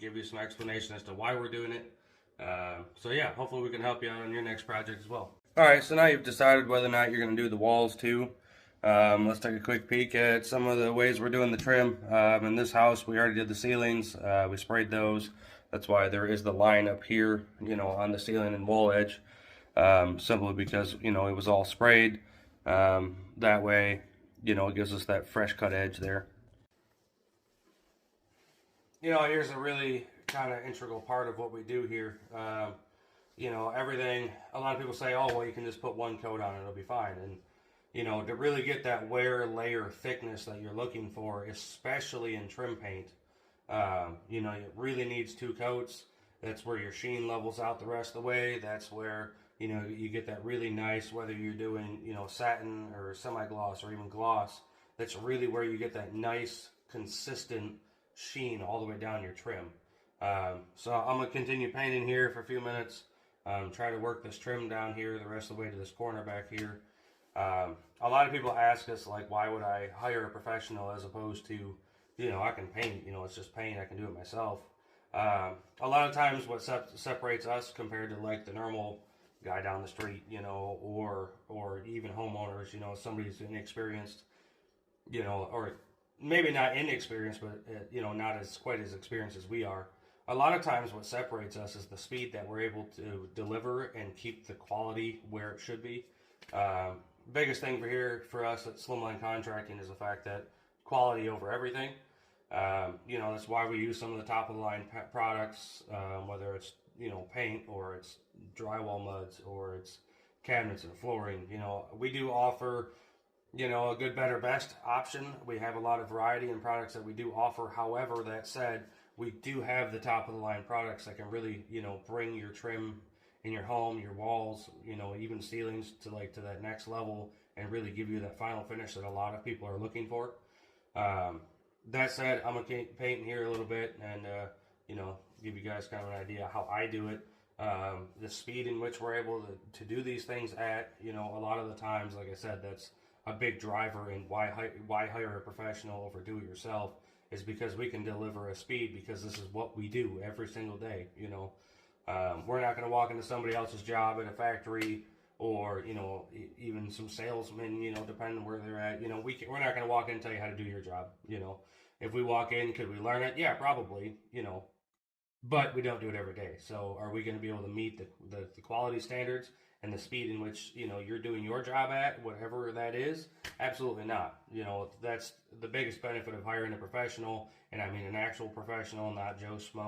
give you some explanation as to why we're doing it. So yeah, hopefully we can help you out on your next project as well. All right, so now you've decided whether or not you're going to do the walls too. Let's take a quick peek at some of the ways we're doing the trim. In this house, we already did the ceilings. We sprayed those. That's why there is the line up here, on the ceiling and wall edge. Simply because, it was all sprayed. That way, it gives us that fresh cut edge there. Here's a really kind of integral part of what we do here. Everything, a lot of people say, oh, well, you can just put one coat on it, it'll be fine. And, to really get that wear layer thickness that you're looking for, especially in trim paint, it really needs 2 coats. That's where your sheen levels out the rest of the way. That's where, you get that really nice, whether you're doing, satin or semi-gloss or even gloss, that's really where you get that nice, consistent sheen all the way down your trim. So I'm going to continue painting here for a few minutes. Try to work this trim down here the rest of the way to this corner back here. A lot of people ask us, like, why would I hire a professional as opposed to, I can paint, it's just paint, I can do it myself. A lot of times what separates us compared to like the normal guy down the street, or even homeowners, somebody's inexperienced, or maybe not inexperienced, but, not as quite as experienced as we are. A lot of times what separates us is the speed that we're able to deliver and keep the quality where it should be. Biggest thing for us at Slimline Contracting is the fact that quality over everything. That's why we use some of the top of the line products, whether it's, paint or it's drywall muds or it's cabinets and flooring. We do offer, a good, better, best option. We have a lot of variety in products that we do offer. However, that said, we do have the top of the line products that can really, bring your trim in your home, your walls, even ceilings to that next level and really give you that final finish that a lot of people are looking for. That said, I'm going to paint here a little bit and, give you guys kind of an idea how I do it. The speed in which we're able to do these things at, a lot of the times, like I said, that's a big driver in why hire a professional over do it yourself, is because we can deliver a speed because this is what we do every single day. We're not going to walk into somebody else's job at a factory or, even some salesmen, depending on where they're at. We're not going to walk in and tell you how to do your job. If we walk in, could we learn it? Yeah, probably, but we don't do it every day. So are we going to be able to meet the quality standards and the speed in which, you're doing your job at, whatever that is? Absolutely not. That's the biggest benefit of hiring a professional, and I mean an actual professional, not Joe Schmo.